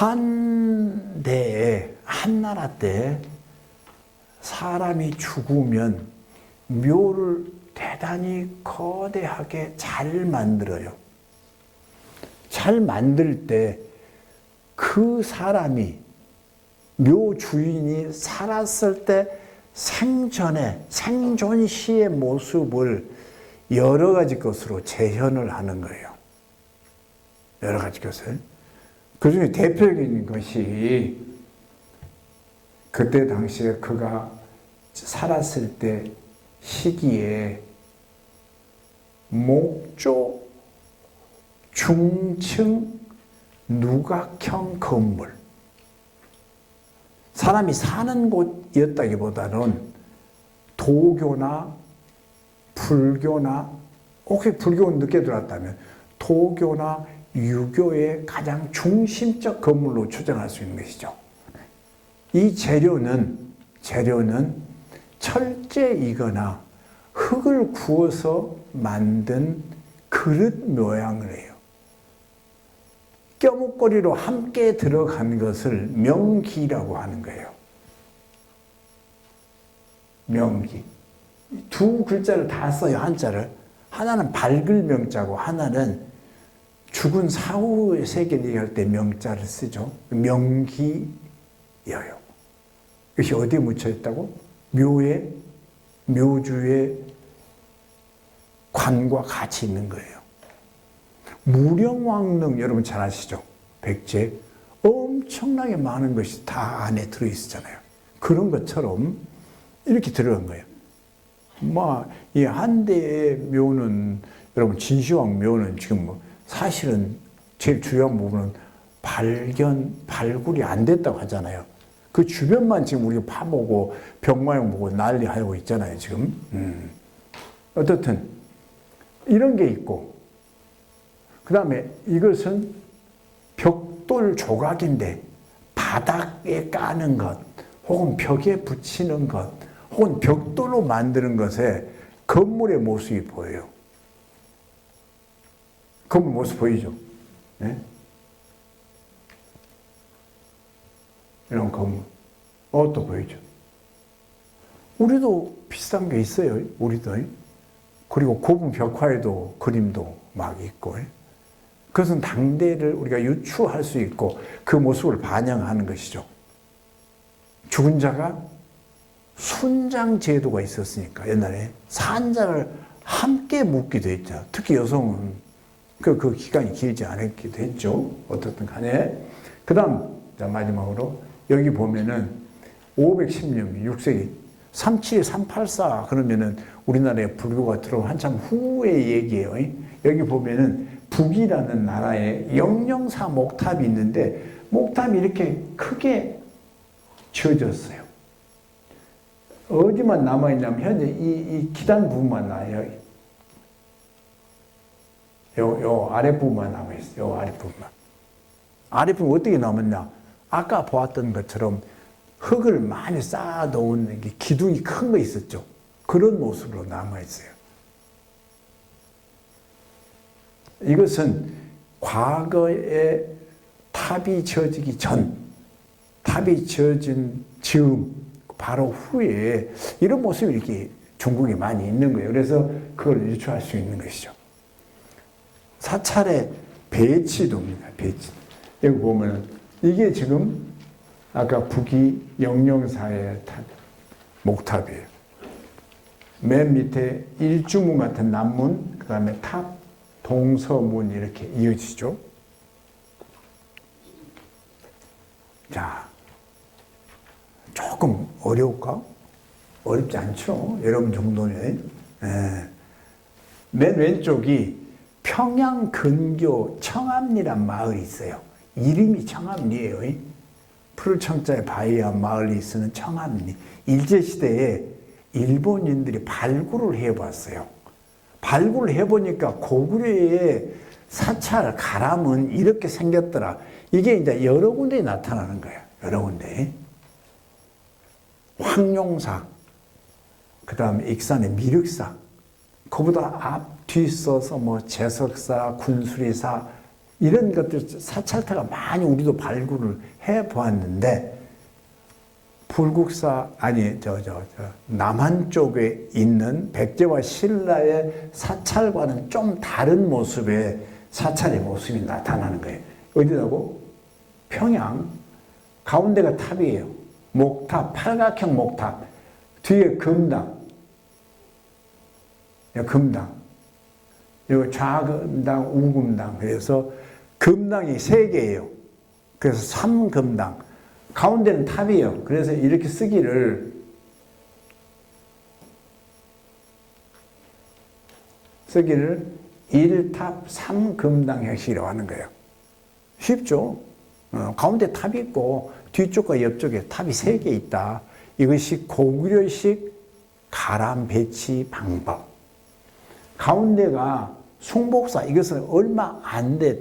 한 대에, 한 나라 때 사람이 죽으면 묘를 대단히 거대하게 잘 만들어요. 잘 만들 때 그 사람이, 묘 주인이 살았을 때 생전에, 생존 시의 모습을 여러 가지 것으로 재현을 하는 거예요. 여러 가지 것을. 그 중에 대표적인 것이 그때 당시에 그가 살았을 때 시기에 목조 중층 누각형 건물, 사람이 사는 곳이었다기보다는 도교나 불교나, 혹시 불교는 늦게 들어왔다면 도교나 유교의 가장 중심적 건물로 추정할 수 있는 것이죠. 이 재료는 철제이거나 흙을 구워서 만든 그릇 모양을 해요. 껴목걸이로 함께 들어간 것을 명기라고 하는 거예요. 명기. 두 글자를 다 써요, 한자를. 하나는 밝을 명자고 하나는 죽은 사후의 세계를 얘기할 때 명자를 쓰죠. 명기여요. 이것이 어디에 묻혀 있다고? 묘에, 묘주의 관과 같이 있는 거예요. 무령왕릉 여러분 잘 아시죠? 백제 엄청나게 많은 것이 다 안에 들어있었잖아요. 그런 것처럼 이렇게 들어간 거예요. 이 한대의 묘는, 여러분 진시황 묘는 지금 사실은 제일 중요한 부분은 발굴이 안 됐다고 하잖아요. 그 주변만 지금 우리가 파보고 벽마용 보고 난리하고 있잖아요, 지금. 어떻든 이런 게 있고, 그 다음에 이것은 벽돌 조각인데 바닥에 까는 것, 혹은 벽에 붙이는 것, 혹은 벽돌로 만드는 것에 건물의 모습이 보여요. 건물 모습 보이죠? 네? 이런 건물. 또 보이죠? 우리도 비슷한 게 있어요. 우리도. 그리고 고분 벽화에도 그림도 막 있고. 그것은 당대를 우리가 유추할 수 있고 그 모습을 반영하는 것이죠. 죽은 자가 순장 제도가 있었으니까 옛날에 산자를 함께 묻기도 했죠. 특히 여성은 그 기간이 길지 않았기도 했죠. 어떻든 간에. 그 다음 마지막으로 여기 보면은 516년 6세기 372, 384 그러면은 우리나라에 불교가 들어온 한참 후의 얘기예요. 여기 보면은 북이라는 나라에 영령사 목탑이 있는데 목탑이 이렇게 크게 지어졌어요. 어디만 남아있냐면 현재 이 기단 부분만 나와요. 요 아랫부분만 남아있어요. 요 아랫부분만. 아랫부분 어떻게 남았냐? 아까 보았던 것처럼 흙을 많이 쌓아놓은 기둥이 큰 거 있었죠. 그런 모습으로 남아있어요. 이것은 과거에 탑이 지어지기 전, 탑이 지어진 즈음, 바로 후에 이런 모습이 이렇게 중국에 많이 있는 거예요. 그래서 그걸 유추할 수 있는 것이죠. 사찰의 배치도입니다. 배치. 여기 보면은 이게 지금 아까 북이 영령사의 목탑이에요. 맨 밑에 일주문 같은 남문, 그 다음에 탑, 동서문 이렇게 이어지죠. 자, 조금 어려울까? 어렵지 않죠. 여러분 정도는. 맨 왼쪽이 평양 근교 청암리란 마을이 있어요. 이름이 청암리예요. 푸를 청자에 바위한 마을이 있는 청암리. 일제시대에 일본인들이 발굴을 해봤어요. 발굴을 해보니까 고구려의 사찰 가람은 이렇게 생겼더라. 이게 이제 여러 군데에 나타나는 거예요. 여러 군데. 황룡사, 그 다음에 익산의 미륵사, 그보다 앞, 뒤 써서 재석사, 군수리사, 이런 것들 사찰타가 많이 우리도 발굴을 해 보았는데 불국사 아니 남한 쪽에 있는 백제와 신라의 사찰과는 좀 다른 모습의 사찰의 모습이 나타나는 거예요. 어디라고? 평양 가운데가 탑이에요. 목탑, 팔각형 목탑. 뒤에 금당. 금당. 그리고 좌금당, 우금당. 그래서 금당이 3개예요. 그래서 3금당. 가운데는 탑이에요. 그래서 이렇게 쓰기를 일탑 3금당 형식이라고 하는 거예요. 쉽죠? 가운데 탑이 있고 뒤쪽과 옆쪽에 탑이 3개 있다. 이것이 고구려식 가람 배치 방법. 가운데가 숭복사. 이것은 얼마 안 된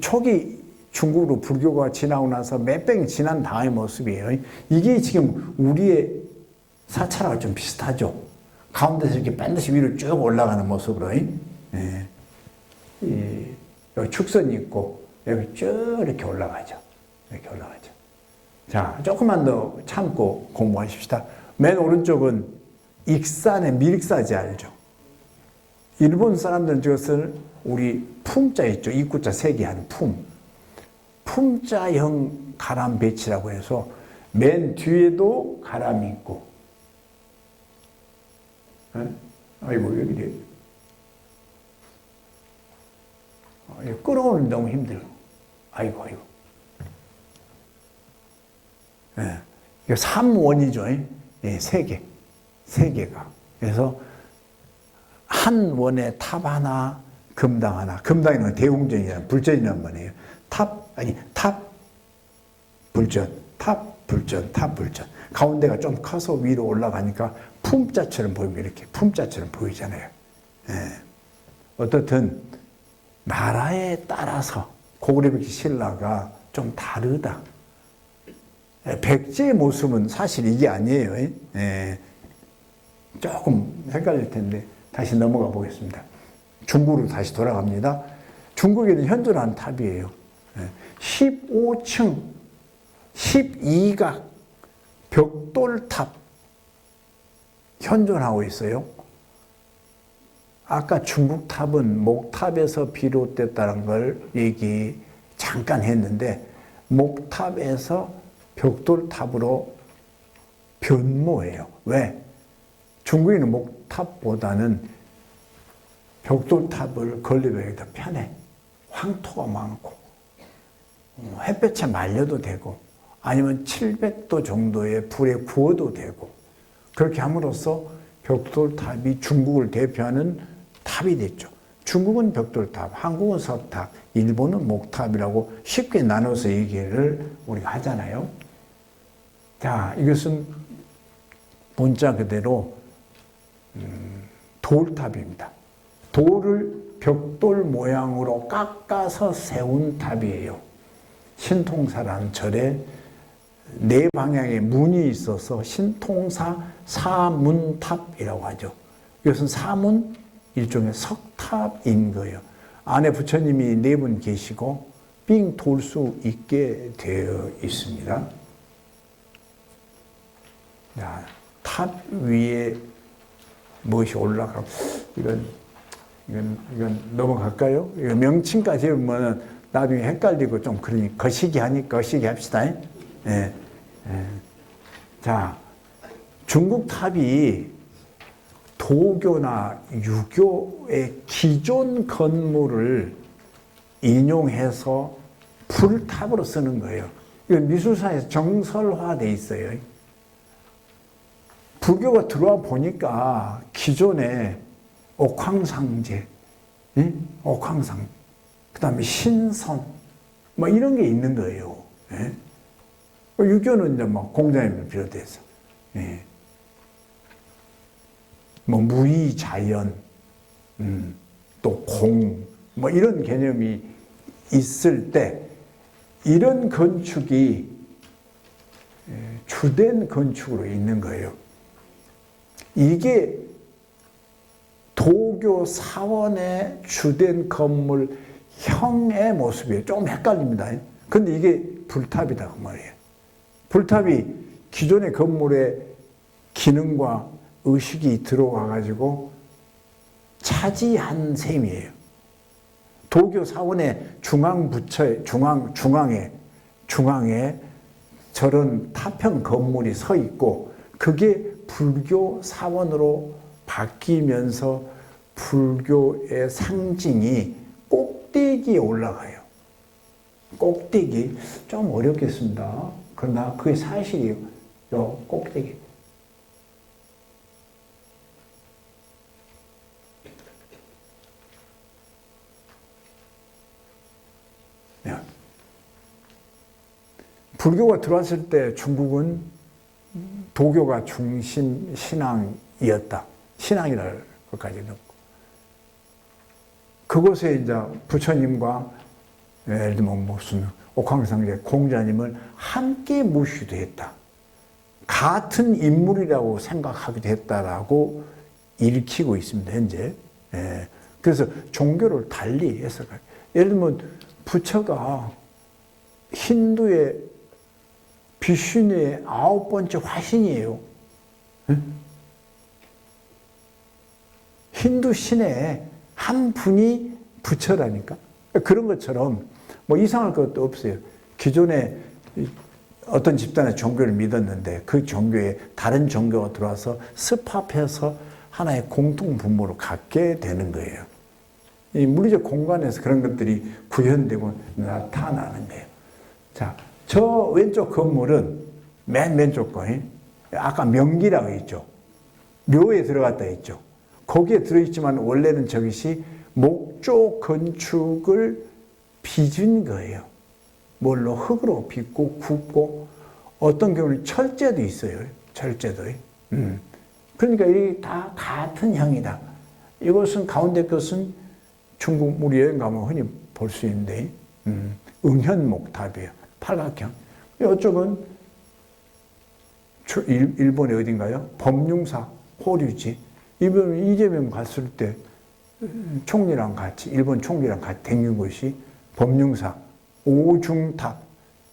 초기 중국으로 불교가 지나고 나서 몇백 년 지난 다음의 모습이에요. 이게 지금 우리의 사찰하고 좀 비슷하죠. 가운데서 이렇게 반드시 위로 쭉 올라가는 모습으로. 예. 여기 축선이 있고 여기 쭉 이렇게 올라가죠. 이렇게 올라가죠. 자, 조금만 더 참고 공부하십시다. 맨 오른쪽은 익산의 밀익사지 알죠? 일본 사람들은 저것을 우리 품자 있죠. 입구자 3개 하는 품. 품자형 가람 배치라고 해서 맨 뒤에도 가람이 있고. 아이고, 왜 이래. 끌어오는 너무 힘들어. 아이고. 예. 이거 3원이죠. 예, 3개. 3개가. 그래서 한 원에 탑 하나, 금당 하나. 금당이는 대웅전이란 불전이란 말이에요. 탑, 불전. 가운데가 좀 커서 위로 올라가니까 품자처럼 보이면 이렇게 품자처럼 보이잖아요. 예. 어떻든 나라에 따라서 고구려 백제 신라가 좀 다르다. 백제의 모습은 사실 이게 아니에요. 예. 조금 헷갈릴 텐데 다시 넘어가 보겠습니다. 중국으로 다시 돌아갑니다. 중국에는 현존하는 탑이에요. 15층 12각 벽돌탑 현존하고 있어요. 아까 중국탑은 목탑에서 비롯됐다는 걸 얘기 잠깐 했는데 목탑에서 벽돌탑으로 변모해요. 왜? 중국인은 목탑보다는 벽돌탑을 건립하기 더 편해. 황토가 많고 햇볕에 말려도 되고 아니면 700도 정도의 불에 구워도 되고 그렇게 함으로써 벽돌탑이 중국을 대표하는 탑이 됐죠. 중국은 벽돌탑, 한국은 석탑, 일본은 목탑이라고 쉽게 나눠서 얘기를 우리가 하잖아요. 자, 이것은 문자 그대로 돌탑입니다. 돌을 벽돌 모양으로 깎아서 세운 탑이에요. 신통사라는 절에 4방향에 문이 있어서 신통사 사문탑이라고 하죠. 이것은 사문, 일종의 석탑인 거예요. 안에 부처님이 4분 계시고 삥 돌 수 있게 되어 있습니다. 자, 탑 위에 무엇이 올라가고 이건 넘어갈까요? 이거 명칭까지 보면 나중에 헷갈리고 좀 그러니 거시기 하니까 거시기 합시다. 예. 자, 중국 탑이 도교나 유교의 기존 건물을 인용해서 풀탑으로 쓰는 거예요. 이건 미술사에서 정설화되어 있어요. 불교가 들어와 보니까 기존에 옥황상제, 옥황상, 그 다음에 신선, 뭐 이런 게 있는 거예요. 예? 유교는 이제 뭐 공자님을 비롯해서, 예. 뭐 무의자연, 또 공, 뭐 이런 개념이 있을 때 이런 건축이 주된 건축으로 있는 거예요. 이게 도교 사원의 주된 건물 형의 모습이에요. 조금 헷갈립니다. 근데 이게 불탑이다 그 말이에요. 불탑이 기존의 건물의 기능과 의식이 들어와 가지고 차지한 셈이에요. 도교 사원의 중앙 부처의 중앙에 저런 타평 건물이 서 있고 그게 불교 사원으로 바뀌면서 불교의 상징이 꼭대기에 올라가요. 꼭대기 좀 어렵겠습니다. 그러나 그게 사실이에요. 요 꼭대기. 불교가 들어왔을 때 중국은 도교가 중심 신앙이었다. 신앙이랄 것까지 넣고. 그곳에 이제 부처님과 예를 들면 무슨 옥황상제 공자님을 함께 모시기도 했다. 같은 인물이라고 생각하기도 했다라고 읽히고 있습니다, 현재. 예. 그래서 종교를 달리 해석해요. 예를 들면 부처가 힌두의 비슈누의 9번째 화신이에요. 힌두 신의 한 분이 부처라니까. 그런 것처럼 뭐 이상할 것도 없어요. 기존에 어떤 집단의 종교를 믿었는데 그 종교에 다른 종교가 들어와서 습합해서 하나의 공통 분모를 갖게 되는 거예요. 이 물리적 공간에서 그런 것들이 구현되고 나타나는 거예요. 자, 저 왼쪽 건물은 맨 왼쪽 거, 아까 명기라고 했죠. 묘에 들어갔다 했죠. 거기에 들어있지만 원래는 저것이 목조 건축을 빚은 거예요. 뭘로? 흙으로 빚고 굽고 어떤 경우는 철제도 있어요. 철제도. 그러니까 이게 다 같은 형이다. 이것은 가운데 것은 중국 우리 여행 가면 흔히 볼 수 있는데 응현목탑이에요. 팔각형. 이쪽은 일본의 어딘가요? 법융사 호류지. 이재명 갔을 때 총리랑 같이 일본 총리랑 같이 댕긴 곳이 법융사 오중탑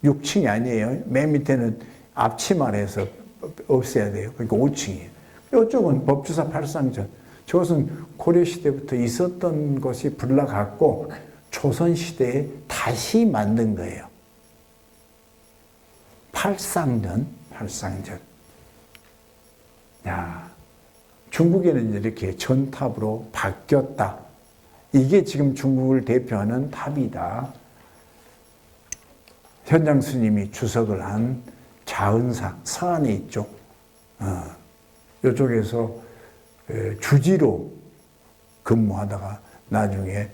6층이 아니에요. 맨 밑에는 앞치마를 해서 없애야 돼요. 그러니까 5층이에요. 이쪽은 법주사 팔상전. 저것은 고려시대부터 있었던 것이 불나갔고 조선시대에 다시 만든 거예요. 팔상전. 야, 중국에는 이렇게 전탑으로 바뀌었다. 이게 지금 중국을 대표하는 탑이다. 현장 스님이 주석을 한 자은사, 서안에 있죠. 이쪽에서 주지로 근무하다가 나중에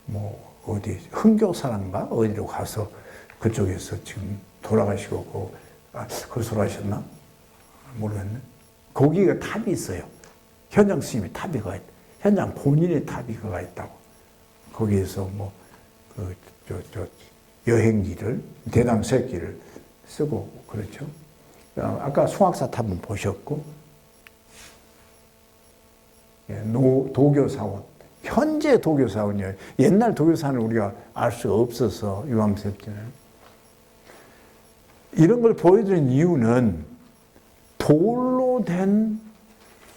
뭐 어디 흥교사란가 어디로 가서 그쪽에서 지금 돌아가시고 거기서 돌아가셨나? 모르겠네. 거기가 탑이 있어요. 현장 스님의 탑이 가 있다. 현장 본인의 탑이 가 있다고. 거기에서 뭐 여행기를 대담새길을 쓰고 그렇죠. 아까 송악사 탑은 보셨고 도교사원 현재 도교사원이에요. 옛날 도교사는 우리가 알 수가 없어서 유암세 때는 이런 걸 보여드린 이유는 돌로 된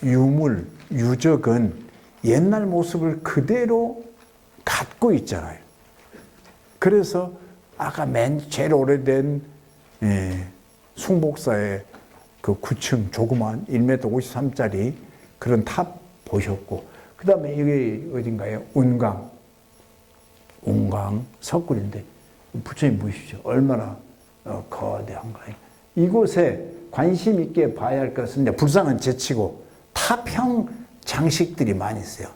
유물, 유적은 옛날 모습을 그대로 갖고 있잖아요. 그래서 아까 맨 제일 오래된 숭복사의 그 9층 조그만 1m 53짜리 그런 탑 보셨고 그 다음에 이게 어딘가요? 운강 석굴인데 부처님 보십시오. 얼마나 거대한가요? 이곳에 관심 있게 봐야 할 것은 불상은 제치고 탑형 장식들이 많이 있어요.